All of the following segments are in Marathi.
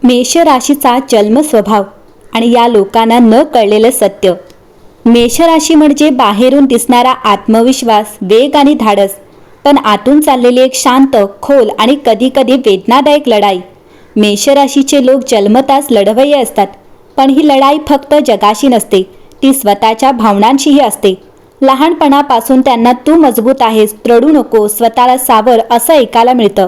मेष राशीचा जन्म स्वभाव आणि या लोकांना न कळलेलं सत्य. मेष राशी म्हणजे बाहेरून दिसणारा आत्मविश्वास, वेग आणि धाडस, पण आतून चाललेली एक शांत, खोल आणि कधी कधी वेदनादायक लढाई. मेष राशीचे लोक जन्मताच लढवय्ये असतात, पण ही लढाई फक्त जगाशी नसते, ती स्वतःच्या भावनांशीही असते. लहानपणापासून त्यांना तू मजबूत आहेस, रडू नको, स्वतःला सावर असं ऐकायला मिळतं.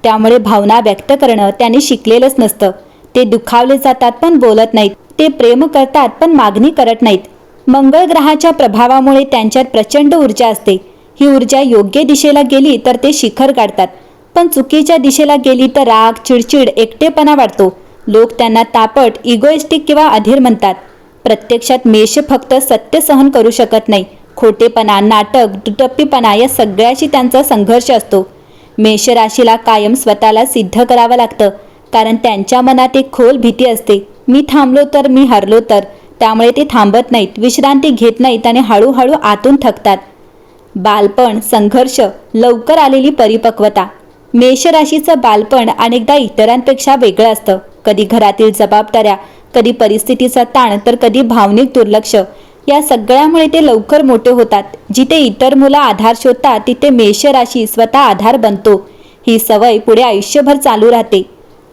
त्यामुळे भावना व्यक्त करणं त्यांनी शिकलेलंच नसतं. ते दुखावले जातात पण बोलत नाहीत. ते प्रेम करतात पण मागणी करत नाहीत. मंगळ ग्रहाच्या प्रभावामुळे त्यांच्यात प्रचंड ऊर्जा असते. ही ऊर्जा योग्य दिशेला गेली तर ते शिखर गाठतात, पण चुकीच्या दिशेला गेली तर राग, चिडचिड, एकटेपणा वाढतो. लोक त्यांना तापट, इगोइस्टिक किंवा अधीर म्हणतात. प्रत्यक्षात मेष फक्त सत्य सहन करू शकत नाही. खोटेपणा, नाटक, दुटप्पीपणा या सगळ्याशी त्यांचा संघर्ष असतो. मेष राशीला कायम स्वतःला सिद्ध करावं लागतं, कारण त्यांच्या मनात एक खोल भीती असते. मी थांबलो तर, मी हरलो तर. त्यामुळे ते थांबत नाहीत, विश्रांती घेत नाहीत आणि हळूहळू आतून थकतात. बालपण, संघर्ष, लवकर आलेली परिपक्वता. मेष राशीचं बालपण अनेकदा इतरांपेक्षा वेगळं असतं. कधी घरातील जबाबदाऱ्या, कधी परिस्थितीचा ताण, तर कधी भावनिक दुर्लक्ष. या सगळ्यामुळे ते लवकर मोठे होतात. जिथे इतर मुलं आधार शोधतात, तिथे मेष राशी स्वतः आधार बनतो. ही सवय पुढे आयुष्यभर चालू राहते.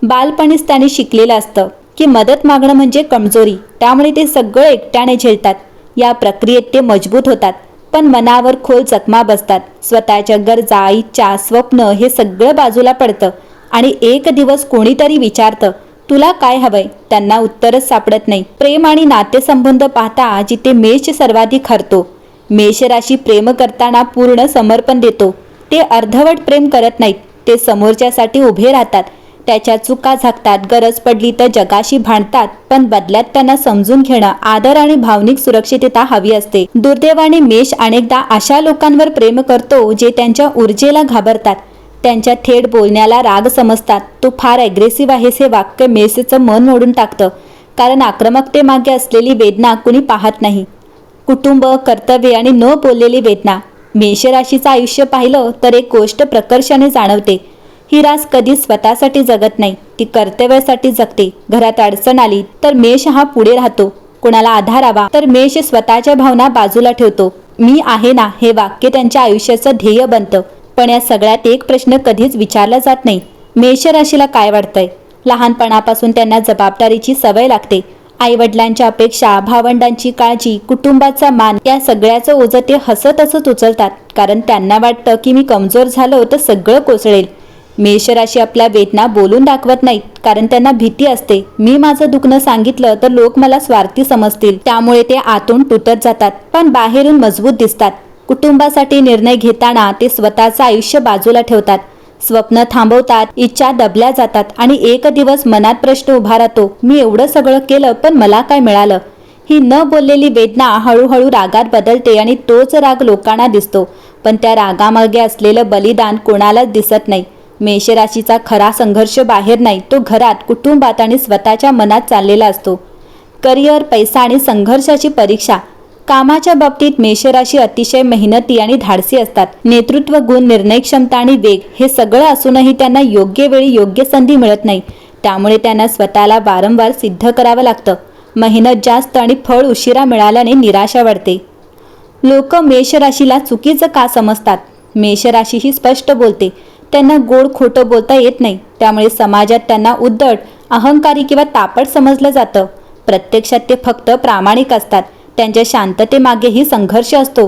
बालपणीच त्यांनी शिकलेलं असतं की मदत मागणं म्हणजे कमजोरी, त्यामुळे ते सगळं एकट्याने झेलतात. या प्रक्रियेत ते मजबूत होतात, पण मनावर खोल जखमा बसतात. स्वतःच्या गरजा, इच्छा, स्वप्न हे सगळं बाजूला पडतं आणि एक दिवस कोणीतरी विचारतं, तुला काय हवंय? त्यांना उत्तरच सापडत नाही. प्रेम आणि नातेसंबंध पाहता जिथे मेष सर्वाधिक हरतो. मेष राशी प्रेम करताना पूर्ण समर्पण देतो. ते अर्धवट प्रेम करत नाहीत. ते समोरच्यासाठी उभे राहतात, त्याच्या चुका झाकतात, गरज पडली तर जगाशी भांडतात, पण बदल्यात त्यांना समजून घेणं, आदर आणि भावनिक सुरक्षितता हवी असते. दुर्दैवाने मेष अनेकदा अशा लोकांवर प्रेम करतो जे त्यांच्या ऊर्जेला घाबरतात, त्यांच्या थेट बोलण्याला राग समजतात. तू फार ॲग्रेसिव्ह आहेस हे वाक्य मेषचं मन मोडून टाकतं, कारण आक्रमकतेमागे असलेली वेदना कुणी पाहत नाही. कुटुंब, कर्तव्य आणि न बोललेली वेदना. मेष राशीचं आयुष्य पाहिलं तर एक गोष्ट प्रकर्षाने जाणवते. ही रास कधी स्वतःसाठी जगत नाही, ती कर्तव्यासाठी जगते. घरात अडचण आली तर मेष हा पुढे राहतो. कोणाला आधार हवा तर मेष स्वतःच्या भावना बाजूला ठेवतो. मी आहे ना हे वाक्य त्यांच्या आयुष्याचं ध्येय बनतं. पण या सगळ्यात एक प्रश्न कधीच विचारला जात नाही, मेष राशीला काय वाटतंय? लहानपणापासून त्यांना जबाबदारीची सवय लागते. आईवडिलांच्या अपेक्षा, भावंडांची काळजी, कुटुंबाचा मान, या सगळ्याचं ओझं ते हसत हसत उचलतात, कारण त्यांना वाटतं की मी कमजोर झालो तर सगळं कोसळेल. मेष राशी आपल्या वेदना बोलून दाखवत नाहीत, कारण त्यांना भीती असते, मी माझं दुखणं सांगितलं तर लोक मला स्वार्थी समजतील. त्यामुळे ते आतून तुटत जातात, पण बाहेरून मजबूत दिसतात. कुटुंबासाठी निर्णय घेताना ते स्वतःचं आयुष्य बाजूला ठेवतात. स्वप्न थांबवतात, इच्छा दबल्या जातात आणि एक दिवस मनात प्रश्न उभा राहतो, मी एवढं सगळं केलं पण मला काय मिळालं? ही न बोललेली वेदना हळूहळू रागात बदलते आणि तोच राग लोकांना दिसतो, पण त्या रागामागे असलेलं बलिदान कोणालाच दिसत नाही. मेष राशीचा खरा संघर्ष बाहेर नाही, तो घरात, कुटुंबात आणि स्वतःच्या मनात चाललेला असतो. करिअर, पैसा आणि संघर्षाची परीक्षा. कामाच्या बाबतीत मेष राशी अतिशय मेहनती आणि धाडसी असतात. नेतृत्व गुण, निर्णय क्षमता आणि वेग हे सगळं असूनही त्यांना योग्य वेळी योग्य संधी मिळत नाही. त्यामुळे त्यांना स्वतःला वारंवार सिद्ध करावं लागतं. मेहनत जास्त आणि फळ उशिरा मिळाल्याने निराशा वाढते. लोक मेष राशीला चुकीचं का समजतात? मेष राशी ही स्पष्ट बोलते. त्यांना गोड खोटं बोलता येत नाही, त्यामुळे समाजात त्यांना उद्धट, अहंकारी किंवा तापट समजलं जातं. प्रत्यक्षात ते फक्त प्रामाणिक असतात. त्यांच्या शांततेमागेही संघर्ष असतो.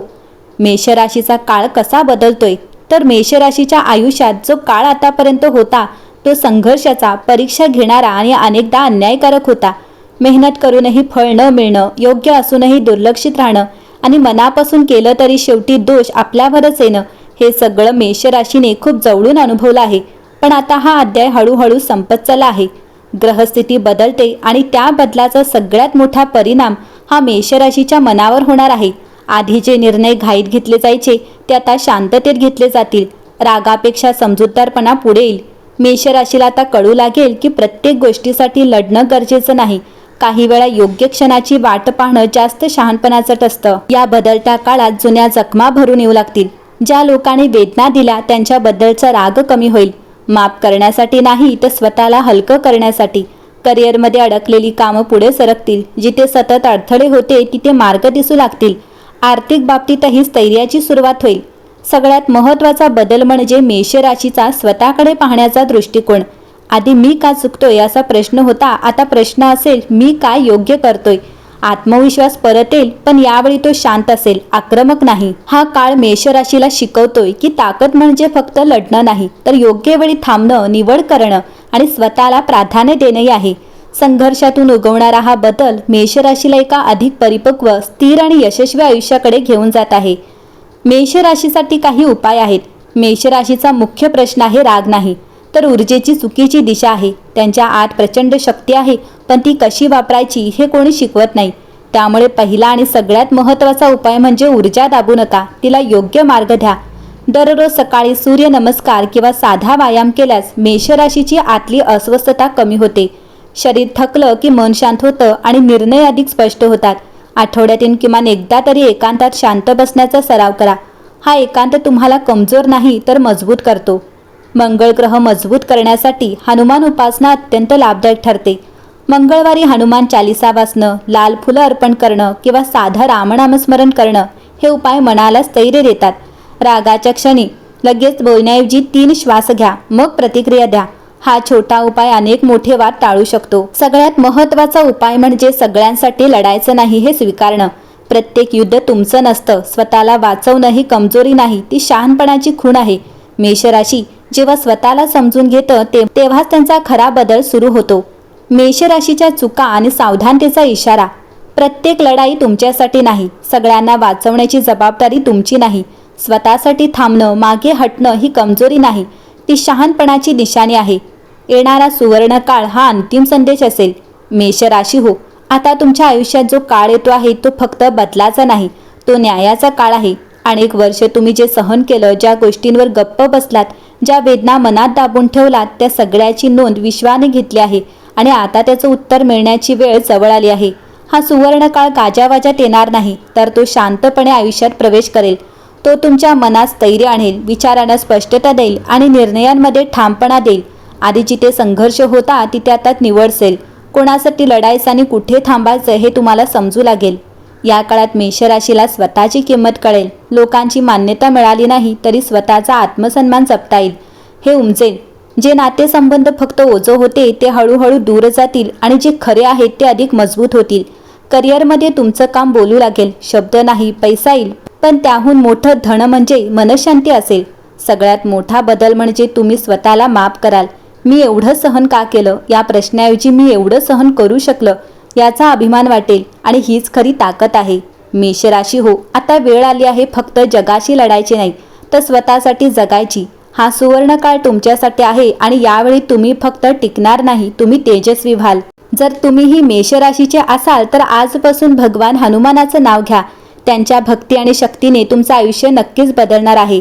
मेष राशीचा काळ कसा बदलतोय? तर मेष राशीच्या आयुष्यात जो काळ आतापर्यंत होता तो संघर्षाचा, परीक्षा घेणारा आणि अनेकदा अन्यायकारक होता. मेहनत करूनही फळ न मिळणं, योग्य असूनही दुर्लक्षित राहणं आणि मनापासून केलं तरी शेवटी दोष आपल्यावरच येणं, हे सगळं मेष राशीने खूप जवळून अनुभवलं आहे. पण आता हा अध्याय हळूहळू संपत चालला आहे. ग्रहस्थिती बदलते आणि त्या बदलाचा सगळ्यात मोठा परिणाम हा मेष राशीच्या मनावर होणार आहे. आधी जे निर्णय घाईत घेतले जायचे ते आता शांततेत घेतले जातील. रागापेक्षा समजूतदारपणा पुढे येईल. मेष राशीला आता कळू लागेल की प्रत्येक गोष्टीसाठी लढणं गरजेचं नाही. काही वेळा योग्य क्षणाची वाट पाहणं जास्त शहाणपणाचं असतं. या बदलत्या काळात जुन्या जखमा भरून येऊ लागतील. ज्या लोकांनी वेदना दिल्या त्यांच्याबद्दलचा राग कमी होईल. माफ करण्यासाठी नाही तर स्वतःला हलकं करण्यासाठी. करिअरमध्ये अडकलेली कामं पुढे सरकतील, जिथे सतत अडथळे होते तिथे मार्ग दिसू लागतील. आर्थिक बाबतीतही स्थैर्याची सुरुवात होईल. सगळ्यात महत्त्वाचा बदल म्हणजे मेष राशीचा स्वतःकडे पाहण्याचा दृष्टिकोन. आधी मी का चुकतोय याचा प्रश्न होता, आता प्रश्न असेल मी काय योग्य करतोय. आत्मविश्वास परत येईल, पण यावेळी तो शांत असेल, आक्रमक नाही. हा काळ मेष राशीला शिकवतोय की ताकद म्हणजे फक्त लढणं नाही, तर योग्य वेळी थांबणं, निवड करणं आणि स्वतःला प्राधान्य देणंही आहे. संघर्षातून उगवणारा हा बदल मेष राशीला एका अधिक परिपक्व, स्थिर आणि यशस्वी आयुष्याकडे घेऊन जात आहे. मेष राशीसाठी काही उपाय आहेत. मेष राशीचा मुख्य प्रश्न आहे राग नाही, तर ऊर्जेची चुकीची दिशा आहे. त्यांच्या आत प्रचंड शक्ती आहे, पण ती कशी वापरायची हे कोणी शिकवत नाही. त्यामुळे पहिला आणि सगळ्यात महत्त्वाचा उपाय म्हणजे ऊर्जा दाबू नका, तिला योग्य मार्ग द्या. दररोज सकाळी सूर्यनमस्कार किंवा साधा व्यायाम केल्यास मेष राशीची आतली अस्वस्थता कमी होते. शरीर थकलं की मन शांत होतं आणि निर्णय अधिक स्पष्ट होतात. आठवड्यातून किमान एकदा तरी एकांतात शांत बसण्याचा सराव करा. हा एकांत तुम्हाला कमजोर नाही तर मजबूत करतो. मंगळ ग्रह मजबूत करण्यासाठी हनुमान उपासना अत्यंत लाभदायक ठरते. मंगळवारी हनुमान चालिसा वाचणं, लाल फुलं अर्पण करणं किंवा साधं रामनामस्मरण करणं हे उपाय मनाला स्थैर्य देतात. रागाच्या क्षणी लगेच बोलण्याऐवजी 3 श्वास घ्या, मग प्रतिक्रिया द्या. हा छोटा उपाय अनेक मोठे वाद टाळू शकतो. सगळ्यात महत्त्वाचा उपाय म्हणजे सगळ्यांसाठी लढायचं नाही हे स्वीकारणं. प्रत्येक युद्ध तुमचं नसतं. स्वतःला वाचवणं ही कमजोरी नाही, ती शहाणपणाची खूण आहे. मेष राशी जेव्हा स्वतःला समजून घेतं तेव्हाच त्यांचा खरा बदल सुरू होतो. मेष राशीच्या चुका आणि सावधानतेचा इशारा. प्रत्येक लढाई तुमच्यासाठी नाही, सगळ्यांना वाचवण्याची जबाबदारी तुमची नाही. स्वतःसाठी थांबणं, मागे हटणं ही कमजोरी नाही, ती शहाणपणाची निशाणी आहे. येणारा सुवर्ण काळ हा अंतिम संदेश असेल. मेष राशी हो, आता तुमच्या आयुष्यात जो काळ येतो आहे तो फक्त बदलाचा नाही, तो न्यायाचा काळ आहे. अनेक वर्षे तुम्ही जे सहन केलं, ज्या गोष्टींवर गप्प बसलात, ज्या वेदना मनात दाबून ठेवलात, त्या सगळ्याची नोंद विश्वाने घेतली आहे आणि आता त्याचं उत्तर मिळण्याची वेळ जवळ आली आहे. हा सुवर्ण काळ गाजावाजात येणार नाही, तर तो शांतपणे आयुष्यात प्रवेश करेल. तो तुमच्या मनात स्थैर्य आणेल, विचारांना स्पष्टता देईल आणि निर्णयांमध्ये ठामपणा देईल. आधी जिथे संघर्ष होता तिथे आता निवड असेल. कोणासाठी लढायचं आणि कुठे थांबायचं हे तुम्हाला समजू लागेल. या काळात मेष राशीला स्वतःची किंमत कळेल. लोकांची मान्यता मिळाली नाही तरी स्वतःचा आत्मसन्मान जपता येईल, हे उमजेल. जे नातेसंबंध फक्त ओझं होते ते हळूहळू दूर जातील आणि जे खरे आहेत ते अधिक मजबूत होतील. करिअरमध्ये तुमचं काम बोलू लागेल. शब्द नाही, पैसा येईल, पण त्याहून मोठं धन म्हणजे मनशांती असेल. सगळ्यात मोठा बदल म्हणजे तुम्ही स्वतःला माफ कराल. मी एवढं सहन का केलं या प्रश्नाऐवजी मी एवढं सहन करू शकलं याचा अभिमान वाटेल आणि हीच खरी ताकद आहे. मेष राशी हो, आता वेळ आली आहे फक्त जगाशी लढायची नाही, तर स्वतःसाठी जगायची. हा सुवर्ण काळ तुमच्यासाठी आहे आणि यावेळी तुम्ही फक्त टिकणार नाही, तुम्ही तेजस्वी व्हाल. जर तुम्हीही मेष राशीचे असाल तर आजपासून भगवान हनुमानाचं नाव घ्या. त्यांच्या भक्ती आणि शक्तीने तुमचं आयुष्य नक्कीच बदलणार आहे.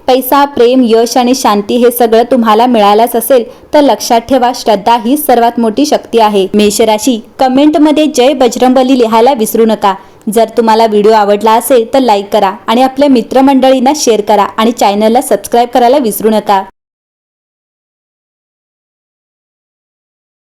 पैसा, प्रेम, यश आणि शांती हे सगळं तुम्हाला मिळालंच असेल तर लक्षात ठेवा, श्रद्धा हीच सर्वात मोठी शक्ती आहे. मेष राशी कमेंटमध्ये जय बजरंगबली लिहायला विसरू नका. जर तुम्हाला व्हिडिओ आवडला असेल तर लाईक करा आणि आपल्या मित्रमंडळींना शेअर करा आणि चॅनलला सबस्क्राईब करायला विसरू नका.